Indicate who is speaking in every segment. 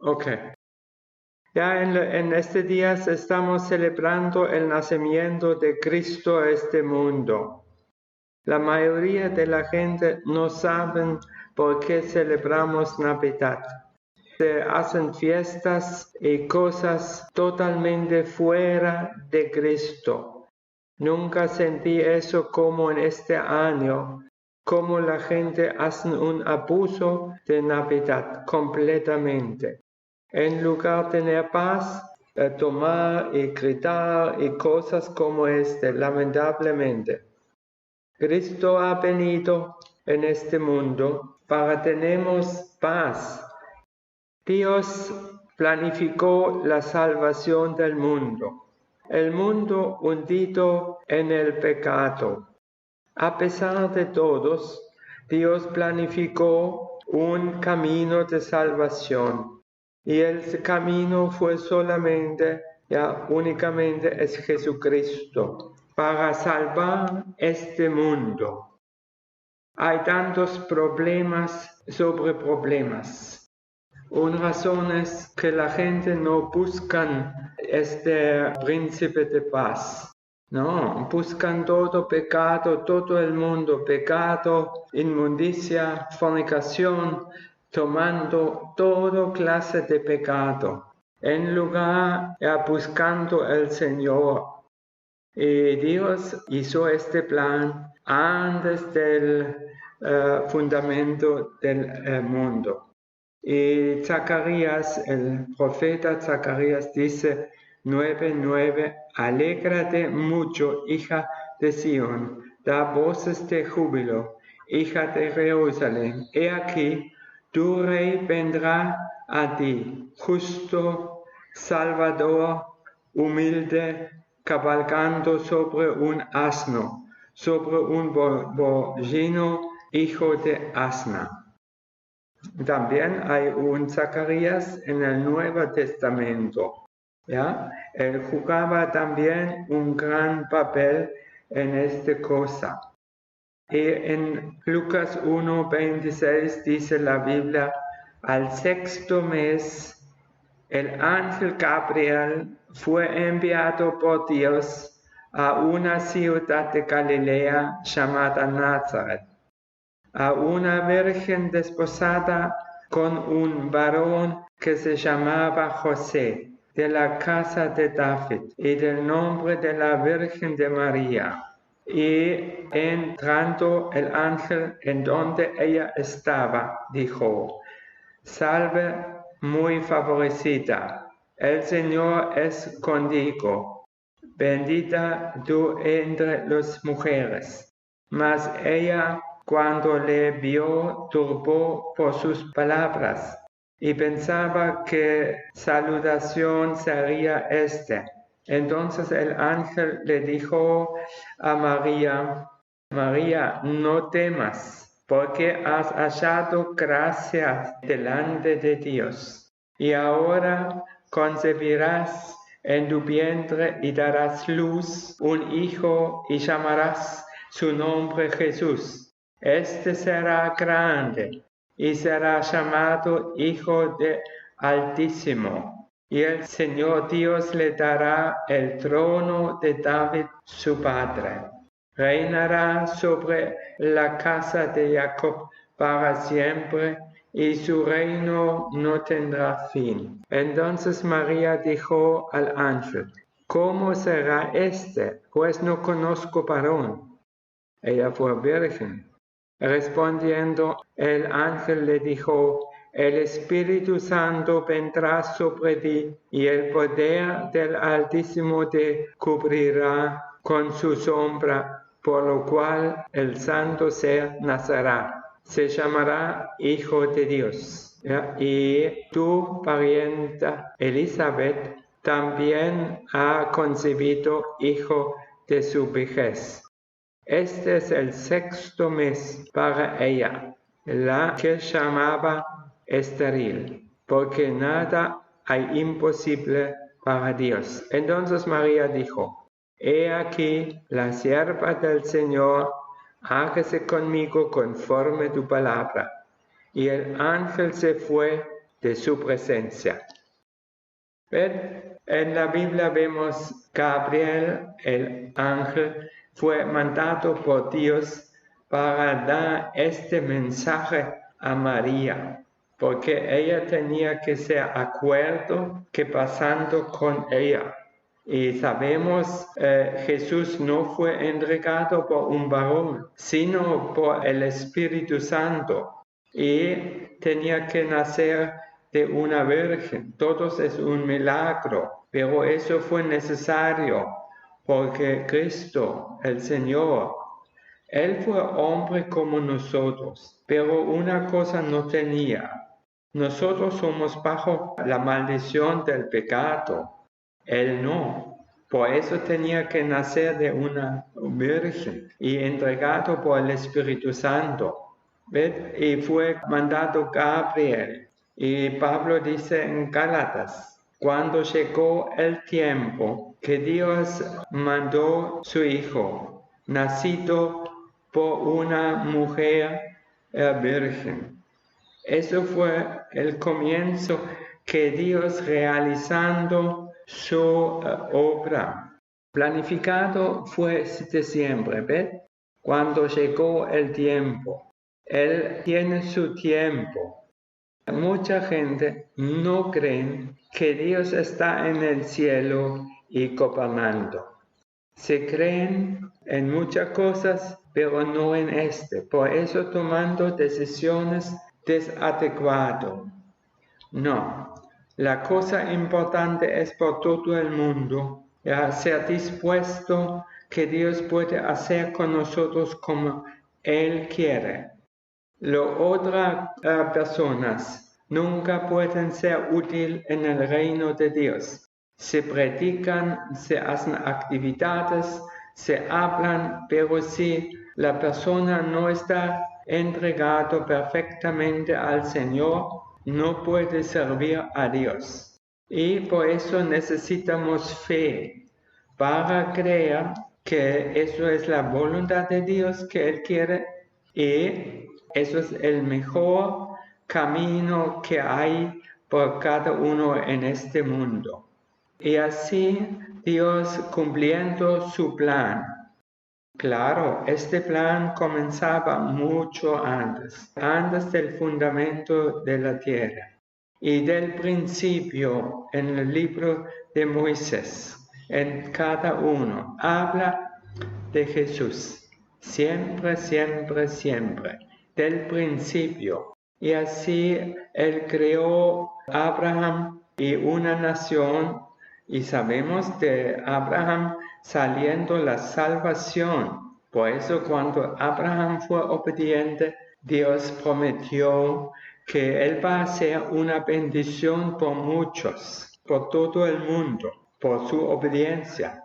Speaker 1: Ok. Ya en este día estamos celebrando el nacimiento de Cristo a este mundo. La mayoría de la gente no saben por qué celebramos Navidad. Se hacen fiestas y cosas totalmente fuera de Cristo. Nunca sentí eso como en este año, como la gente hace un abuso de Navidad completamente. En lugar de tener paz, tomar y gritar y cosas como este, lamentablemente. Cristo ha venido en este mundo para tenernos paz. Dios planificó la salvación del mundo. El mundo hundido en el pecado. A pesar de todos, Dios planificó un camino de salvación. Y el camino fue únicamente es Jesucristo, para salvar este mundo. Hay tantos problemas sobre problemas. Una razón es que la gente no busca este príncipe de paz. No, buscan todo pecado, todo el mundo pecado, inmundicia, fornicación, tomando toda clase de pecado, en lugar de buscando el Señor. Y Dios hizo este plan antes del fundamento del mundo. Y Zacarías, el profeta Zacarías dice 9:9, alégrate mucho, hija de Sión, da voces de júbilo, hija de Jerusalén. He aquí, tu rey vendrá a ti, justo, salvador, humilde, cabalgando sobre un asno, sobre un pollino, hijo de asna. También hay un Zacarías en el Nuevo Testamento. ¿Ya? Él jugaba también un gran papel en esta cosa. Y en Lucas 1:26 dice la Biblia, al sexto mes, el ángel Gabriel fue enviado por Dios a una ciudad de Galilea llamada Nazaret, a una virgen desposada con un varón que se llamaba José, de la casa de David, y del nombre de la Virgen de María. Y entrando el ángel en donde ella estaba, dijo, salve muy favorecida, el Señor es contigo, bendita tú entre las mujeres. Mas ella, cuando le vio, turbó por sus palabras y pensaba qué saludación sería esta. Entonces el ángel le dijo a María, María, no temas, porque has hallado gracia delante de Dios. Y ahora concebirás en tu vientre y darás luz un hijo y llamarás su nombre Jesús. Este será grande y será llamado Hijo del Altísimo. Y el Señor Dios le dará el trono de David su padre. Reinará sobre la casa de Jacob para siempre, y su reino no tendrá fin. Entonces María dijo al ángel, ¿cómo será este? Pues no conozco varón. Ella fue virgen. Respondiendo, el ángel le dijo, el Espíritu Santo vendrá sobre ti, y el poder del Altísimo te cubrirá con su sombra, por lo cual el santo ser nacerá. Se llamará Hijo de Dios. ¿Ya? Y tu parienta Elizabeth también ha concebido hijo de su vejez. Este es el sexto mes para ella, la que llamaba estéril, porque nada hay imposible para Dios. Entonces María dijo, he aquí la sierva del Señor, hágase conmigo conforme tu palabra. Y el ángel se fue de su presencia. ¿Ven? En la Biblia vemos Gabriel, el ángel, fue mandado por Dios para dar este mensaje a María, porque ella tenía que ser acuerdo que pasando con ella. Y sabemos, Jesús no fue entregado por un varón, sino por el Espíritu Santo. Y tenía que nacer de una virgen. Todo es un milagro, pero eso fue necesario porque Cristo, el Señor, Él fue hombre como nosotros, pero una cosa no tenía. Nosotros somos bajo la maldición del pecado. Él no. Por eso tenía que nacer de una virgen y entregado por el Espíritu Santo. ¿Ves? Y fue mandado Gabriel. Y Pablo dice en Gálatas, cuando llegó el tiempo que Dios mandó su Hijo, nacido por una mujer virgen. Eso fue el comienzo que Dios realizando su obra. Planificado fue diciembre, ¿ves? Cuando llegó el tiempo. Él tiene su tiempo. Mucha gente no cree que Dios está en el cielo y gobernando. Se creen en muchas cosas, pero no en este. Por eso tomando decisiones desadecuadas. No, la cosa importante es por todo el mundo, ser dispuesto que Dios puede hacer con nosotros como Él quiere. Las otras personas nunca pueden ser útiles en el reino de Dios. Se predican, se hacen actividades, se hablan, pero si la persona no está entregada perfectamente al Señor, no puede servir a Dios. Y por eso necesitamos fe para creer que eso es la voluntad de Dios que Él quiere y eso es el mejor camino que hay por cada uno en este mundo. Y así Dios cumpliendo su plan. Claro, este plan comenzaba mucho antes del fundamento de la tierra y del principio en el libro de Moisés. En cada uno habla de Jesús, siempre, siempre, siempre, del principio. Y así Él creó a Abraham y una nación, y sabemos de Abraham saliendo la salvación. Por eso cuando Abraham fue obediente, Dios prometió que Él va a ser una bendición por muchos, por todo el mundo, por su obediencia.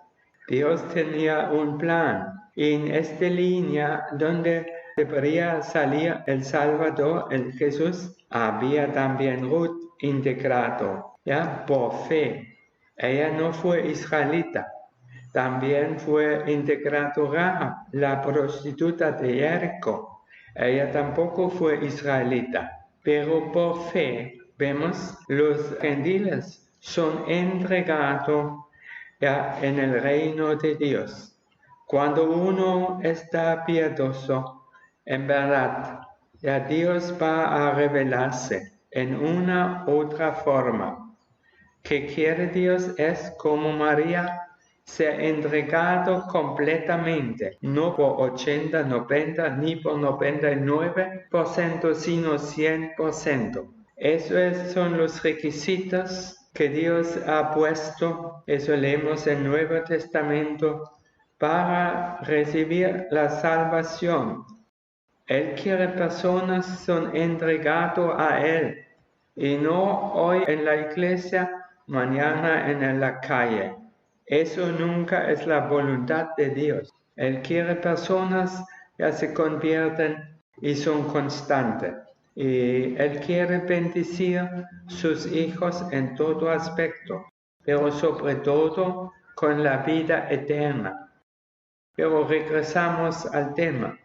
Speaker 1: Dios tenía un plan y en esta línea donde debería salir el Salvador, el Jesús, había también Ruth integrado, ¿ya? Por fe. Ella no fue israelita. También fue integrado Rahab, la prostituta de Jericó. Ella tampoco fue israelita. Pero por fe, vemos, los gentiles son entregados ya en el reino de Dios. Cuando uno está piadoso, en verdad, ya Dios va a revelarse en una otra forma. Que quiere Dios es como María, ser entregado completamente, no por 80, 90, ni por 99%, sino 100%. Esos son los requisitos que Dios ha puesto, eso leemos en el Nuevo Testamento, para recibir la salvación. Él quiere personas que son entregadas a Él, y no hoy en la iglesia, mañana en la calle. Eso nunca es la voluntad de Dios. Él quiere personas que se convierten y son constantes. Y Él quiere bendecir sus hijos en todo aspecto, pero sobre todo con la vida eterna. Pero regresamos al tema.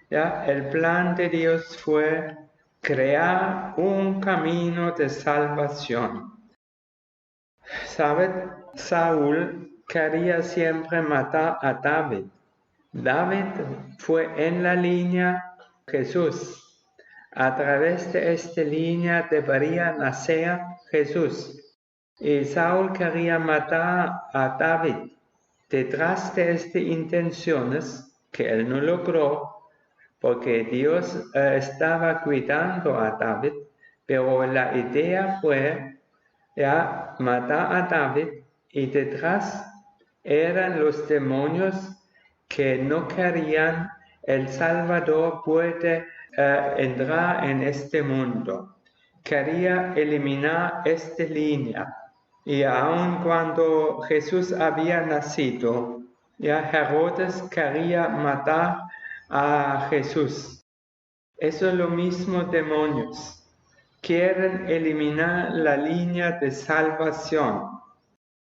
Speaker 1: ¿Ya? El plan de Dios fue crear un camino de salvación. ¿Sabes? Saúl quería siempre matar a David. David fue en la línea Jesús. A través de esta línea debería nacer Jesús. Y Saúl quería matar a David. Detrás de estas intenciones, que él no logró, porque Dios estaba cuidando a David, pero la idea fue matar a David, y detrás eran los demonios que no querían el Salvador puede entrar en este mundo. Quería eliminar esta línea. Y aun cuando Jesús había nacido, Herodes quería matar a Jesús. Eso es lo mismo demonios. Quieren eliminar la línea de salvación.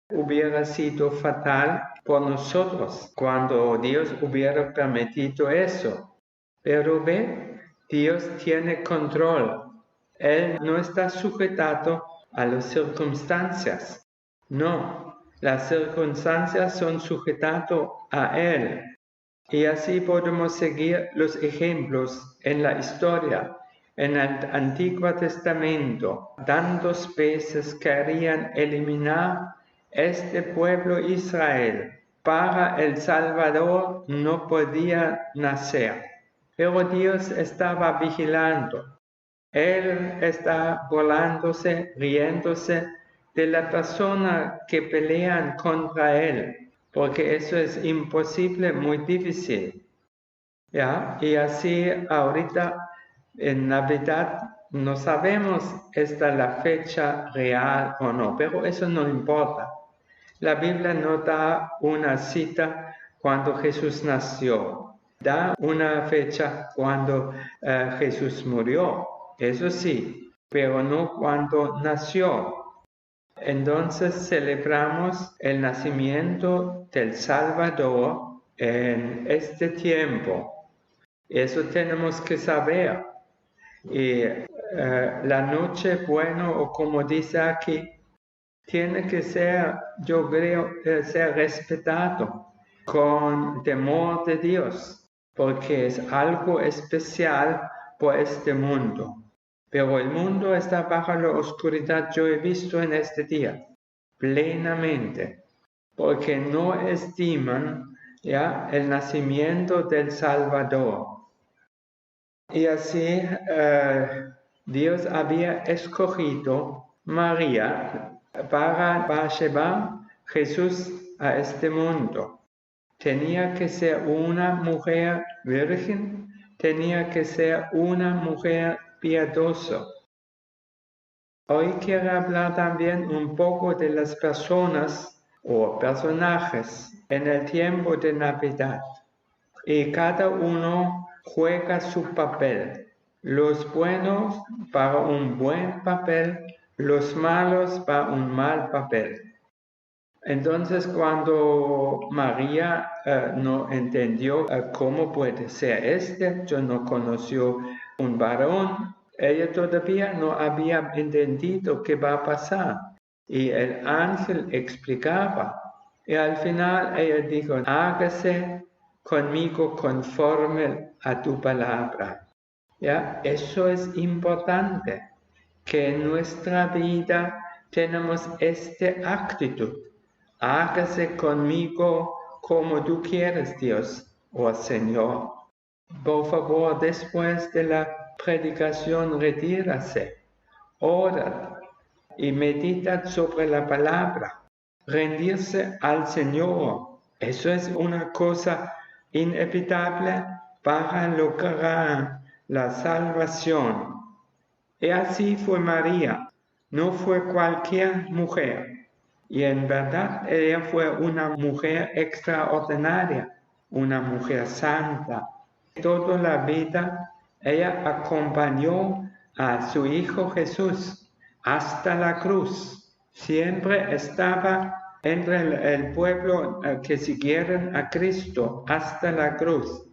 Speaker 1: Hubiera sido fatal por nosotros cuando Dios hubiera permitido eso. Pero ve, Dios tiene control. Él no está sujetado a las circunstancias. No, las circunstancias son sujetadas a Él. Y así podemos seguir los ejemplos en la historia. En el Antiguo Testamento, tantas veces querían eliminar este pueblo Israel. Para el Salvador no podía nacer. Pero Dios estaba vigilando. Él está burlándose, riéndose de la persona que pelean contra Él, porque eso es imposible, muy difícil. Y así ahorita en Navidad no sabemos esta la fecha real o no, pero eso no importa. La Biblia no da una cita cuando Jesús nació, da una fecha cuando Jesús murió. Eso sí, pero no cuando nació. Entonces celebramos el nacimiento del Salvador en este tiempo. Eso tenemos que saber. Y la noche buena, o como dice aquí, tiene que ser, yo creo, ser respetado con temor de Dios, porque es algo especial por este mundo. Pero el mundo está bajo la oscuridad, yo he visto en este día, plenamente, porque no estiman el nacimiento del Salvador. Y así Dios había escogido María para llevar Jesús a este mundo. Tenía que ser una mujer virgen, tenía que ser una mujer piadosa. Hoy quiero hablar también un poco de las personas o personajes en el tiempo de Navidad. Y cada uno juega su papel. Los buenos para un buen papel, los malos para un mal papel. Entonces cuando María no entendió cómo puede ser yo no conoció un varón, ella todavía no había entendido qué va a pasar. Y el ángel explicaba. Y al final ella dijo, hágase conmigo conforme a tu palabra. Eso es importante, que en nuestra vida tenemos esta actitud. Hágase conmigo como tú quieres, Dios, oh Señor. Por favor, después de la predicación, retírase, ora y medita sobre la palabra. Rendirse al Señor, eso es una cosa inevitable para lograr la salvación. Y así fue María, no fue cualquier mujer. Y en verdad ella fue una mujer extraordinaria, una mujer santa. Toda la vida ella acompañó a su Hijo Jesús hasta la cruz. Siempre estaba entre el pueblo que siguieron a Cristo hasta la cruz.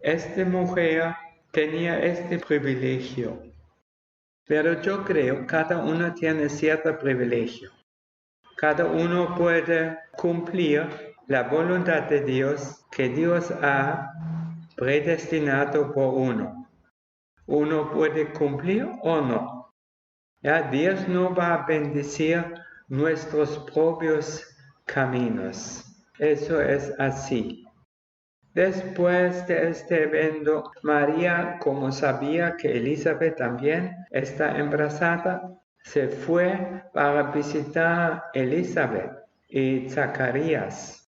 Speaker 1: Esta mujer tenía este privilegio. Pero yo creo que cada uno tiene cierto privilegio. Cada uno puede cumplir la voluntad de Dios que Dios ha predestinado por uno. Uno puede cumplir o no. ¿Ya? Dios no va a bendecir nuestros propios caminos. Eso es así. Después de este evento, María, como sabía que Elizabeth también está embarazada, se fue para visitar a Elizabeth y Zacarías.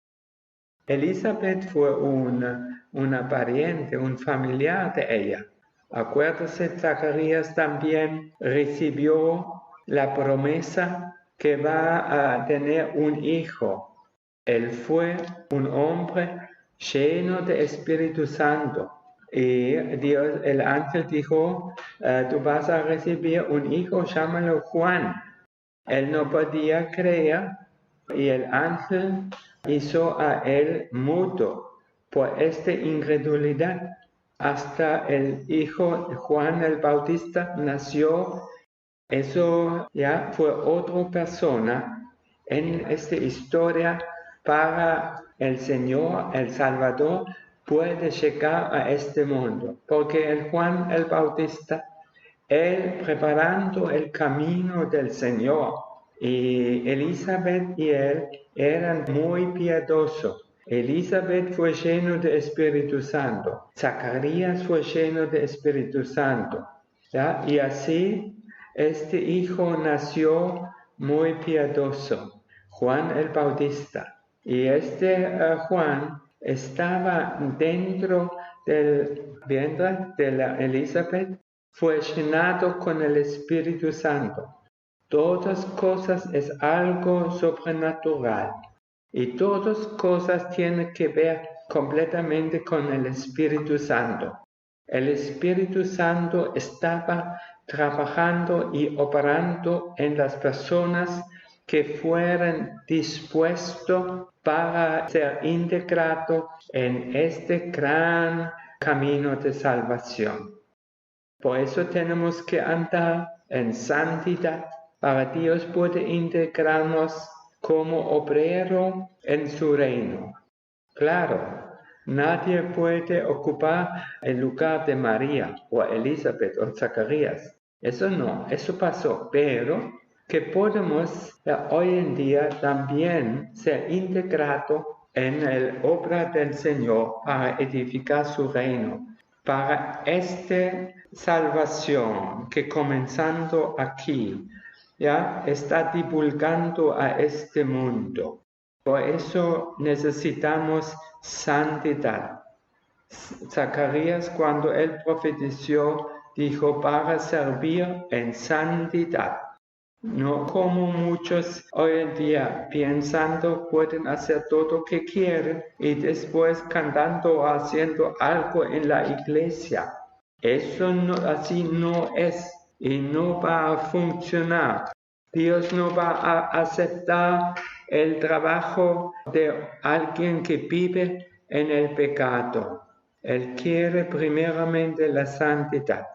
Speaker 1: Elizabeth fue una pariente, un familiar de ella. Acuérdese, Zacarías también recibió la promesa que va a tener un hijo. Él fue un hombre lleno de Espíritu Santo. Y Dios, el ángel dijo, tú vas a recibir un hijo, llámalo Juan. Él no podía creer y el ángel hizo a él mudo por esta incredulidad. Hasta el hijo Juan el Bautista nació. Eso ya fue otra persona en esta historia para el Señor, el Salvador, puede llegar a este mundo. Porque el Juan el Bautista, él preparando el camino del Señor, y Elizabeth y él eran muy piadosos. Elizabeth fue lleno de Espíritu Santo. Zacarías fue lleno de Espíritu Santo. ¿Ya? Y así este hijo nació muy piadoso, Juan el Bautista. Y Juan estaba dentro del vientre de la Elizabeth, fue llenado con el Espíritu Santo. Todas cosas es algo sobrenatural y todas cosas tienen que ver completamente con el Espíritu Santo. El Espíritu Santo estaba trabajando y operando en las personas que fueran dispuestos para ser integrados en este gran camino de salvación. Por eso tenemos que andar en santidad para Dios poder integrarnos como obrero en su reino. Claro, nadie puede ocupar el lugar de María o Elizabeth o Zacarías. Eso no, eso pasó, pero que podemos hoy en día también ser integrados en la obra del Señor para edificar su reino. Para esta salvación que comenzando aquí, ya está divulgando a este mundo. Por eso necesitamos santidad. Zacarías, cuando él profetizó, dijo para servir en santidad. No como muchos hoy en día pensando pueden hacer todo lo que quieren y después cantando o haciendo algo en la iglesia. Eso no, así no es y no va a funcionar. Dios no va a aceptar el trabajo de alguien que vive en el pecado. Él quiere primeramente la santidad.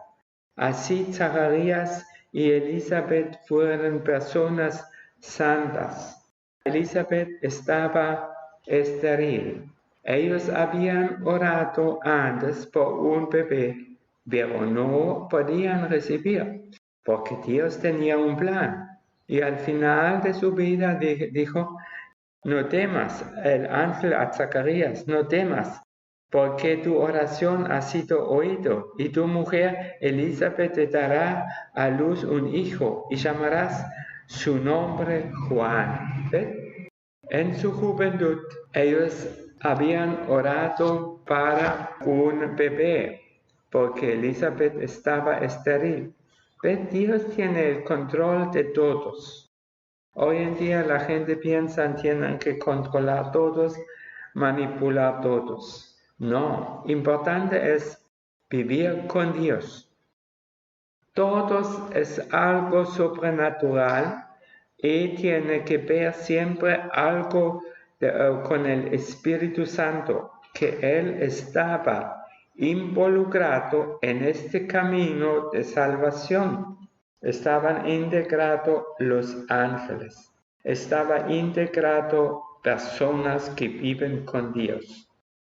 Speaker 1: Así Zacarías y Elizabeth fueron personas santas. Elizabeth estaba estéril. Ellos habían orado antes por un bebé, pero no podían recibir, porque Dios tenía un plan. Y al final de su vida dijo, no temas, el ángel a Zacarías, no temas, porque tu oración ha sido oído, y tu mujer Elizabeth te dará a luz un hijo, y llamarás su nombre Juan. ¿Ves? En su juventud, ellos habían orado para un bebé, porque Elizabeth estaba estéril. ¿Ves? Dios tiene el control de todos. Hoy en día la gente piensa que tienen que controlar todos, manipular todos. No, importante es vivir con Dios. Todos es algo sobrenatural y tiene que ver siempre algo con el Espíritu Santo, que Él estaba involucrado en este camino de salvación. Estaban integrados los ángeles, estaba integrado personas que viven con Dios.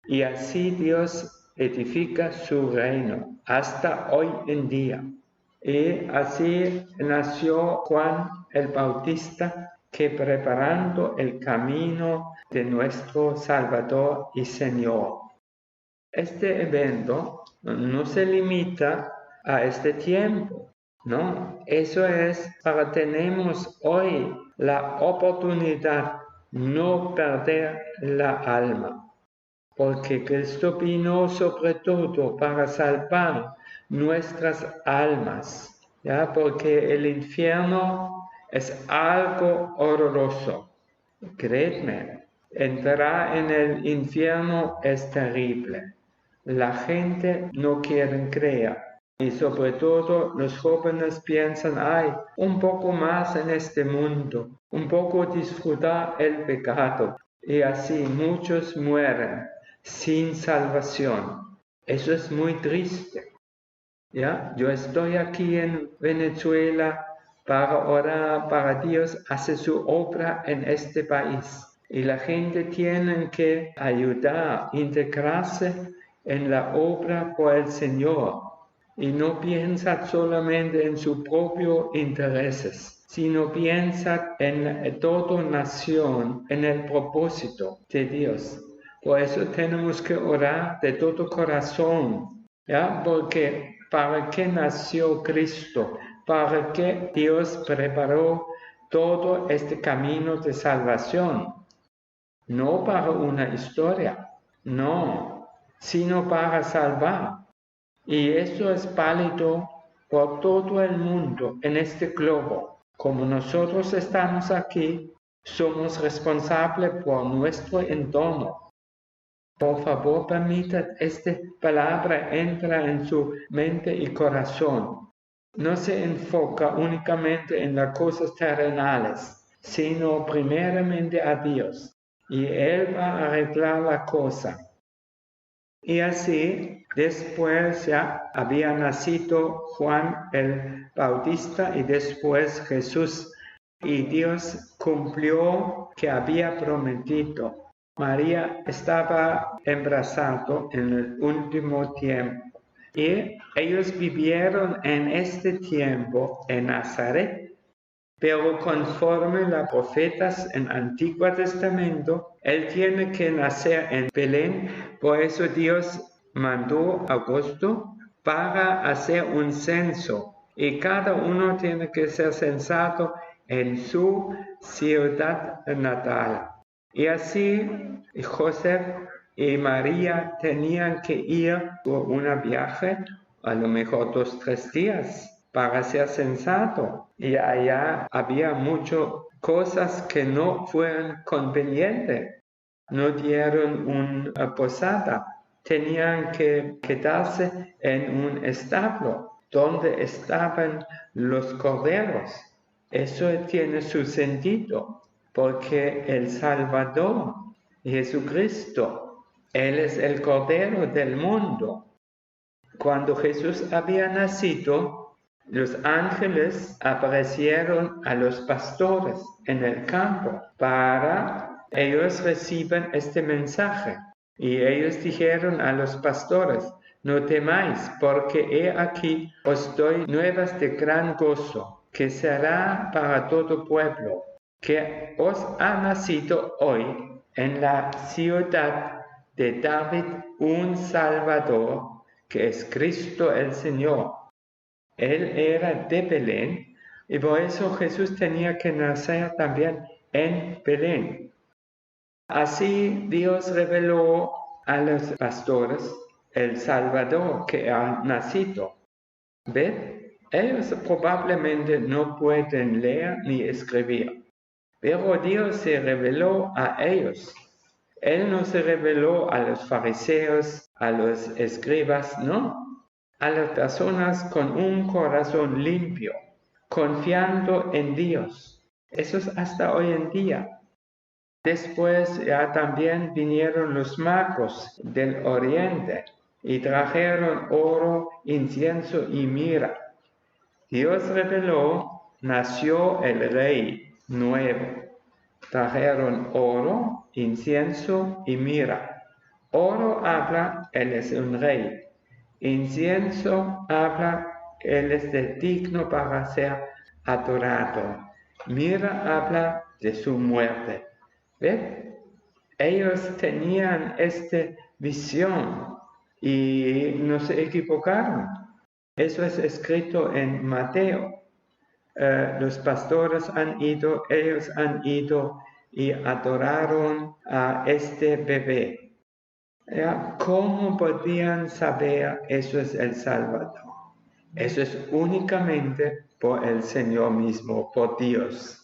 Speaker 1: Y así Dios edifica su reino hasta hoy en día. Y así nació Juan el Bautista, que preparando el camino de nuestro Salvador y Señor. Este evento no se limita a este tiempo, ¿no? Eso es para tenemos hoy la oportunidad no perder la alma, porque Cristo vino sobre todo para salvar nuestras almas, ¿ya? Porque el infierno es algo horroroso. Créedme, entrar en el infierno es terrible. La gente no quiere creer. Y sobre todo los jóvenes piensan, ay, un poco más en este mundo, un poco disfrutar el pecado. Y así muchos mueren sin salvación. Eso es muy triste. ¿Ya? Yo estoy aquí en Venezuela para orar, para Dios hace su obra en este país. Y la gente tiene que ayudar, integrarse en la obra por el Señor. Y no piensa solamente en sus propios intereses, sino piensa en toda nación, en el propósito de Dios. Por eso tenemos que orar de todo corazón, ¿ya? Porque ¿para qué nació Cristo? ¿Para qué Dios preparó todo este camino de salvación? No para una historia, no, sino para salvar. Y eso es válido por todo el mundo en este globo. Como nosotros estamos aquí, somos responsables por nuestro entorno. Por favor, permita esta palabra entra en su mente y corazón. No se enfoca únicamente en las cosas terrenales, sino primeramente a Dios. Y Él va a arreglar la cosa. Y así, después ya había nacido Juan el Bautista y después Jesús. Y Dios cumplió que había prometido. María estaba embarazada en el último tiempo. Y ellos vivieron en este tiempo en Nazaret. Pero conforme los profetas en el Antiguo Testamento, él tiene que nacer en Belén. Por eso Dios mandó a Augusto para hacer un censo. Y cada uno tiene que ser censado en su ciudad natal. Y así José y María tenían que ir por un viaje, a lo mejor 2 o 3 días, para ser censado. Y allá había muchas cosas que no fueron convenientes. No dieron una posada. Tenían que quedarse en un establo donde estaban los corderos. Eso tiene su sentido, porque el Salvador, Jesucristo, Él es el Cordero del mundo. Cuando Jesús había nacido, los ángeles aparecieron a los pastores en el campo para ellos reciban este mensaje. Y ellos dijeron a los pastores, no temáis, porque he aquí os doy nuevas de gran gozo, que será para todo pueblo, que os ha nacido hoy en la ciudad de David un Salvador, que es Cristo el Señor. Él era de Belén y por eso Jesús tenía que nacer también en Belén. Así Dios reveló a los pastores el Salvador que ha nacido. ¿Ven? Ellos probablemente no pueden leer ni escribir, pero Dios se reveló a ellos. Él no se reveló a los fariseos, a los escribas, no, a las personas con un corazón limpio, confiando en Dios. Eso es hasta hoy en día. Después ya también vinieron los magos del oriente y trajeron oro, incienso y mirra. Dios reveló, nació el rey nuevo. Trajeron oro, incienso y mirra. Oro habla, Él es un rey. Incienso habla, Él es digno para ser adorado. Mirra habla de su muerte. ¿Ven? Ellos tenían esta visión y no se equivocaron. Eso es escrito en Mateo. Los pastores ellos han ido y adoraron a este bebé. ¿Cómo podían saber eso es el Salvador? Eso es únicamente por el Señor mismo, por Dios.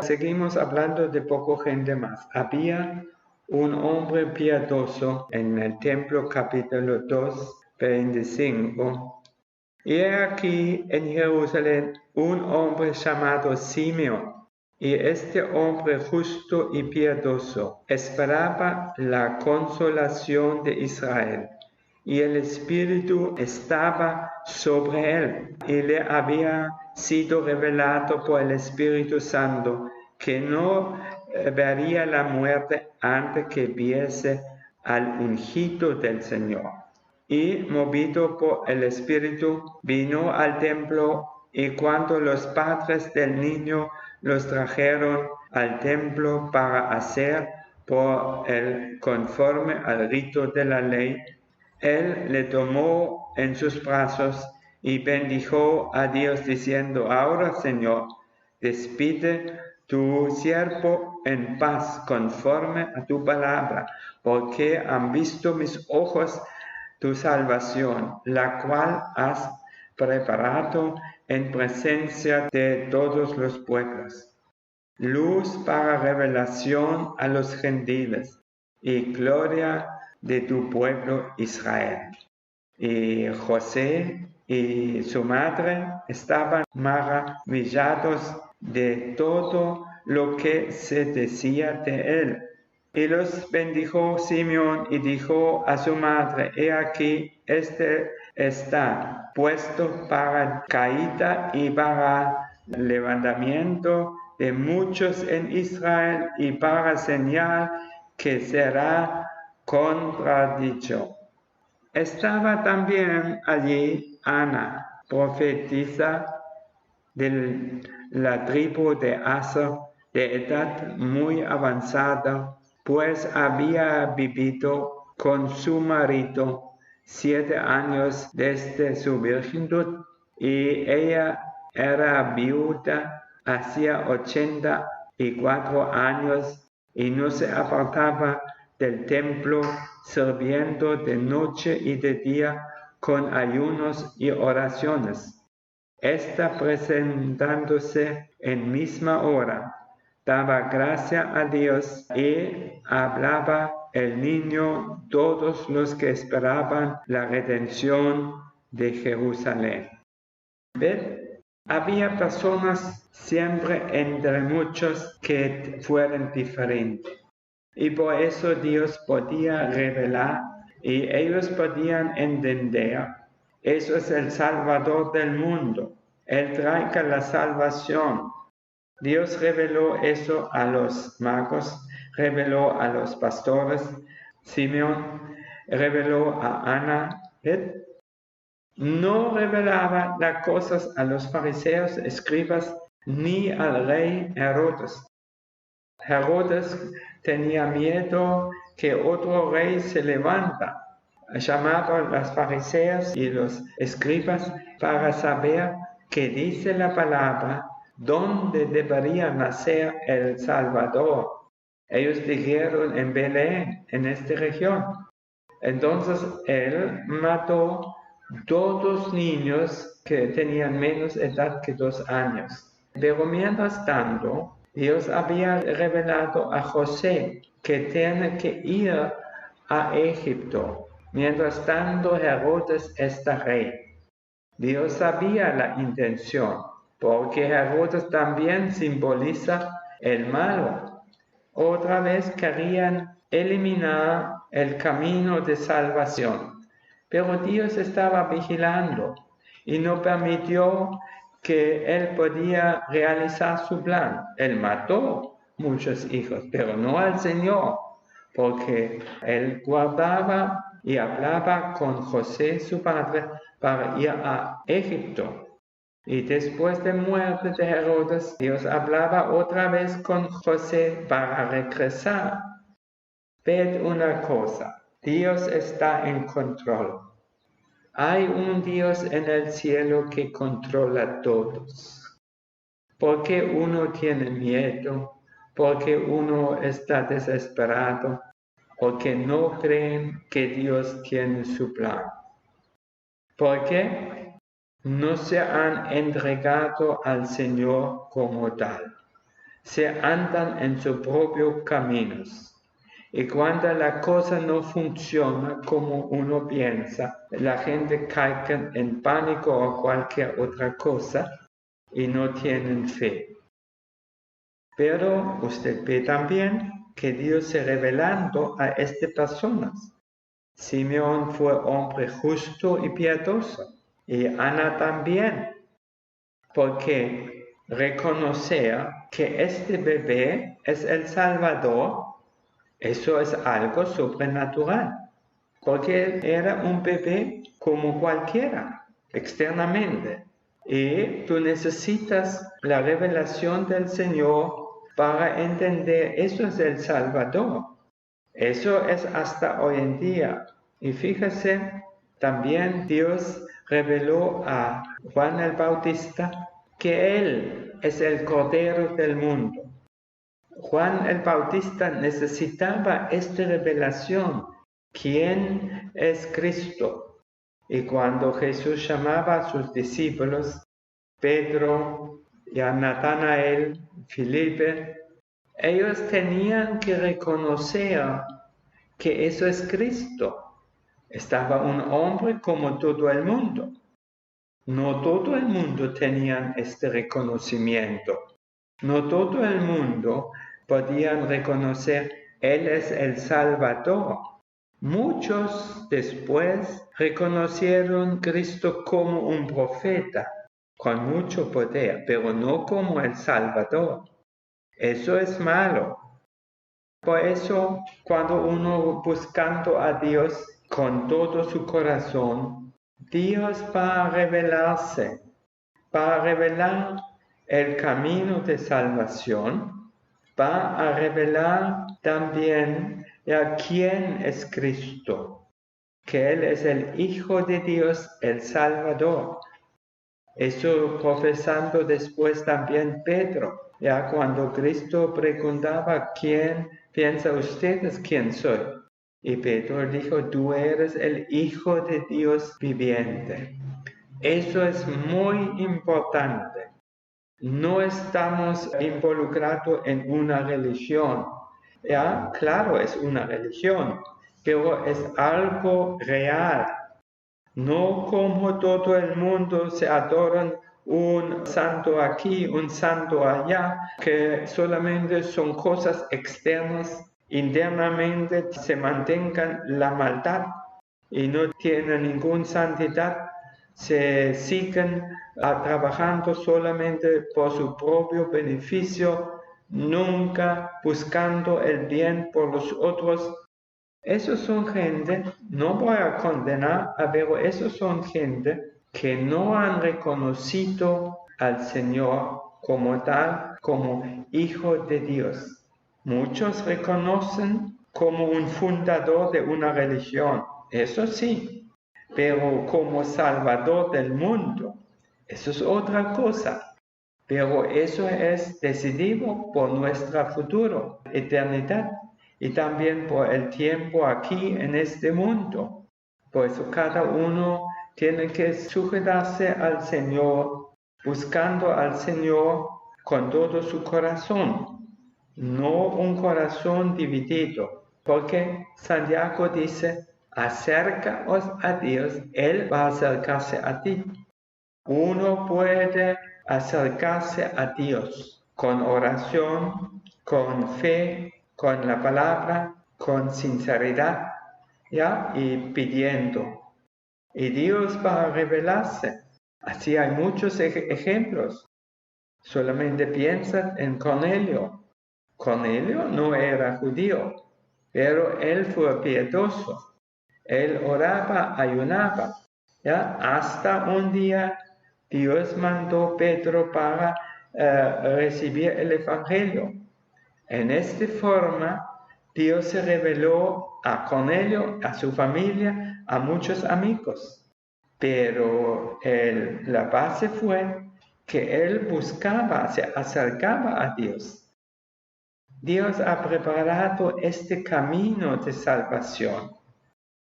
Speaker 1: Seguimos hablando de poca gente más. Había un hombre piadoso en el templo, capítulo 2, 25. Y aquí en Jerusalén un hombre llamado Simeón. Y este hombre justo y piadoso esperaba la consolación de Israel. Y el Espíritu estaba sobre él. Y le había sido revelado por el Espíritu Santo que no vería la muerte antes que viese al ungido del Señor. Y movido por el Espíritu, vino al templo, y cuando los padres del niño los trajeron al templo para hacer por él conforme al rito de la ley, él le tomó en sus brazos y bendijo a Dios diciendo: Ahora, Señor, despide tu siervo en paz conforme a tu palabra, porque han visto mis ojos tu salvación, la cual has preparado en presencia de todos los pueblos, luz para revelación a los gentiles y gloria de tu pueblo Israel. Y José y su madre estaban maravillados de todo lo que se decía de él. Y los bendijo Simeón y dijo a su madre: He aquí, este está puesto para caída y para levantamiento de muchos en Israel, y para señal que será contradicho. Estaba también allí Ana, profetisa de la tribu de Aser, de edad muy avanzada, pues había vivido con su marido 7 años desde su virginidad, y ella era viuda hacía 84 años y no se apartaba del templo, sirviendo de noche y de día con ayunos y oraciones. Esta, presentándose en misma hora, daba gracia a Dios y hablaba el niño todos los que esperaban la redención de Jerusalén. ¿Ven? Había personas siempre entre muchos que fueran diferentes. Y por eso Dios podía revelar y ellos podían entender. Eso es el Salvador del mundo. Él trae la salvación. Dios reveló eso a los magos, reveló a los pastores. Simeón reveló a Ana. No revelaba las cosas a los fariseos, escribas, ni al rey Herodes. Herodes tenía miedo que otro rey se levanta. Llamaba a los fariseos y los escribas para saber qué dice la palabra, dónde debería nacer el Salvador. Ellos dijeron en Belén, en esta región. Entonces él mató todos niños que tenían menos edad que 2 años. Pero mientras tanto, Dios había revelado a José que tiene que ir a Egipto. Mientras tanto, Herodes está rey. Dios sabía la intención, porque Herodes también simboliza el malo. Otra vez querían eliminar el camino de salvación. Pero Dios estaba vigilando y no permitió que él podía realizar su plan. Él mató muchos hijos, pero no al Señor, porque él guardaba y hablaba con José, su padre, para ir a Egipto. Y después de muerte de Herodes, Dios hablaba otra vez con José para regresar. Ved una cosa, Dios está en control. Hay un Dios en el cielo que controla a todos. Porque uno tiene miedo, porque uno está desesperado, porque no creen que Dios tiene su plan. Porque no se han entregado al Señor como tal. Se andan en sus propios caminos. Y cuando la cosa no funciona como uno piensa, la gente cae en pánico o cualquier otra cosa y no tienen fe. Pero usted ve también que Dios se revelando a estas personas. Simeón fue hombre justo y piadoso, y Ana también, porque reconocer que este bebé es el Salvador, eso es algo sobrenatural, porque era un bebé como cualquiera, externamente. Y tú necesitas la revelación del Señor para entender, eso es el Salvador. Eso es hasta hoy en día. Y fíjese, también Dios reveló a Juan el Bautista que Él es el Cordero del mundo. Juan el Bautista necesitaba esta revelación. ¿Quién es Cristo? Y cuando Jesús llamaba a sus discípulos, Pedro y a Natanael, Felipe, ellos tenían que reconocer que eso es Cristo. Estaba un hombre como todo el mundo. No todo el mundo tenía este reconocimiento. No todo el mundo podía reconocer, Él es el Salvador. Muchos después reconocieron a Cristo como un profeta, con mucho poder, pero no como el Salvador. Eso es malo. Por eso, cuando uno buscando a Dios con todo su corazón, Dios va a revelarse, va a revelar el camino de salvación, va a revelar también a quién es Cristo, que Él es el Hijo de Dios, el Salvador. Eso profesando después también Pedro, ya cuando Cristo preguntaba, ¿quién piensa ustedes quién soy? Y Pedro dijo, tú eres el Hijo de Dios viviente. Eso es muy importante. No estamos involucrados en una religión. Ya, claro, es una religión, pero es algo real. No como todo el mundo se adoran un santo aquí, un santo allá, que solamente son cosas externas, internamente se mantengan la maldad y no tienen ninguna santidad, se siguen trabajando solamente por su propio beneficio, nunca buscando el bien por los otros. Esos son gente, no voy a condenar, pero esos son gente que no han reconocido al Señor como tal, como Hijo de Dios. Muchos reconocen como un fundador de una religión, eso sí, pero como Salvador del mundo, eso es otra cosa. Pero eso es decidido por nuestro futuro, eternidad, y también por el tiempo aquí en este mundo. Por eso cada uno tiene que sujetarse al Señor, buscando al Señor con todo su corazón, no un corazón dividido, porque Santiago dice, acércaos a Dios, Él va a acercarse a ti. Uno puede acercarse a Dios con oración, con fe, con la palabra, con sinceridad, ¿ya? Y pidiendo. Y Dios va a revelarse. Así hay muchos ejemplos. Solamente piensa en Cornelio. Cornelio no era judío, pero él fue piadoso. Él oraba, ayunaba, ¿ya? Hasta un día Dios mandó a Pedro para recibir el Evangelio. En esta forma, Dios se reveló a Cornelio, a su familia, a muchos amigos. Pero la base fue que él buscaba, se acercaba a Dios. Dios ha preparado este camino de salvación.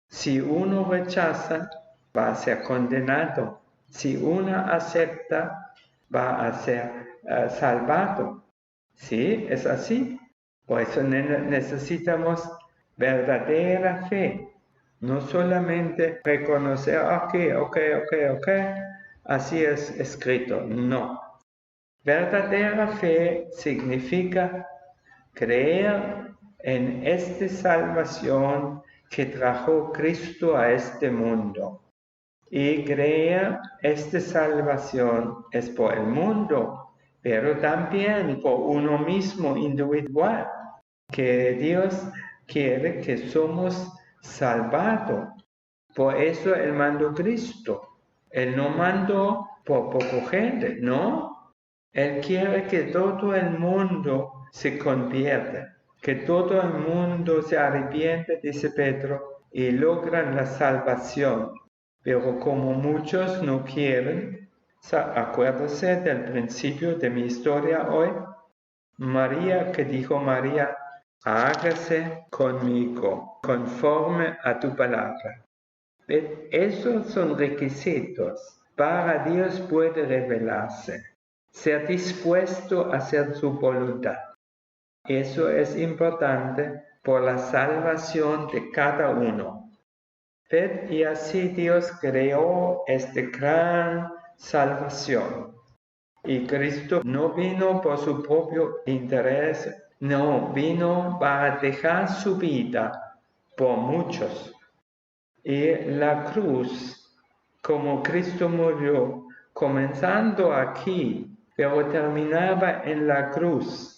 Speaker 1: Si uno rechaza, va a ser condenado. Si uno acepta, va a ser salvado. Sí, es así. Por eso necesitamos verdadera fe. No solamente reconocer, ok, así es escrito. No. Verdadera fe significa creer en esta salvación que trajo Cristo a este mundo. Y creer esta salvación es por el mundo, pero también por uno mismo individual, que Dios quiere que somos salvados. Por eso Él mandó Cristo. Él no mandó por poco gente, no. Él quiere que todo el mundo se convierta, que todo el mundo se arrepiente, dice Pedro, y logran la salvación. Pero como muchos no quieren, acuérdese del principio de mi historia hoy. María, que dijo María, hágase conmigo, conforme a tu palabra. Esos son requisitos para Dios puede revelarse, ser dispuesto a hacer su voluntad. Eso es importante por la salvación de cada uno. Y así Dios creó esta gran salvación. Y Cristo no vino por su propio interés, no, vino para dejar su vida por muchos. Y la cruz, como Cristo murió, comenzando aquí, pero terminaba en la cruz.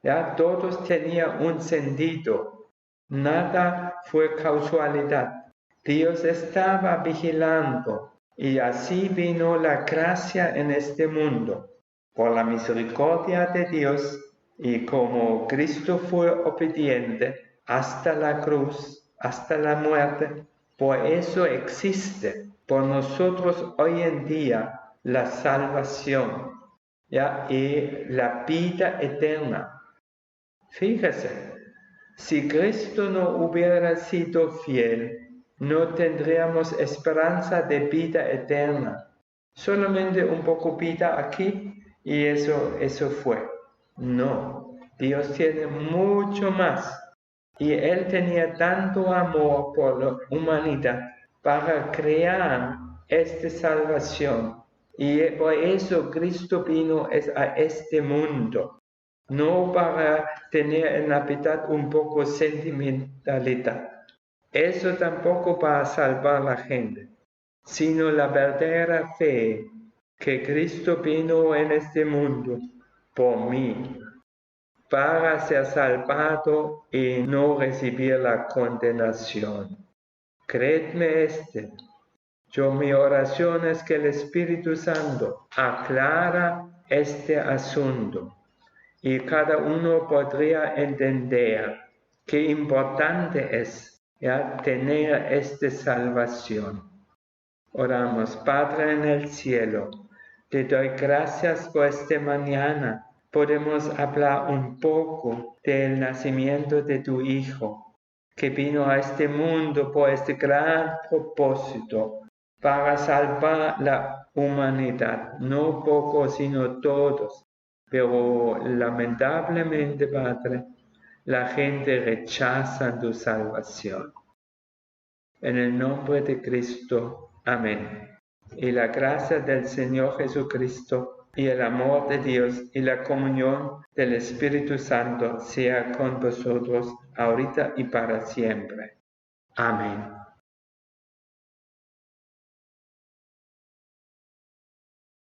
Speaker 1: Ya todos tenían un sentido, nada fue casualidad. Dios estaba vigilando y así vino la gracia en este mundo. Por la misericordia de Dios y como Cristo fue obediente hasta la cruz, hasta la muerte, por eso existe por nosotros hoy en día la salvación, ¿ya? Y la vida eterna. Fíjese, si Cristo no hubiera sido fiel, no tendríamos esperanza de vida eterna. Solamente un poco vida aquí y eso fue. No, Dios tiene mucho más. Y Él tenía tanto amor por la humanidad para crear esta salvación. Y por eso Cristo vino a este mundo. No para tener en la mitad un poco sentimentalidad. Eso tampoco para salvar a la gente, sino la verdadera fe que Cristo vino en este mundo por mí, para ser salvado y no recibir la condenación. Creedme mi oración es que el Espíritu Santo aclara este asunto y cada uno podría entender qué importante es tener esta salvación. Oramos. Padre en el cielo, te doy gracias por esta mañana. Podemos hablar un poco del nacimiento de tu Hijo, que vino a este mundo por este gran propósito, para salvar la humanidad, no pocos, sino todos. Pero lamentablemente, Padre, la gente rechaza tu salvación. En el nombre de Cristo. Amén. Y la gracia del Señor Jesucristo y el amor de Dios y la comunión del Espíritu Santo sea con vosotros ahorita y para siempre. Amén.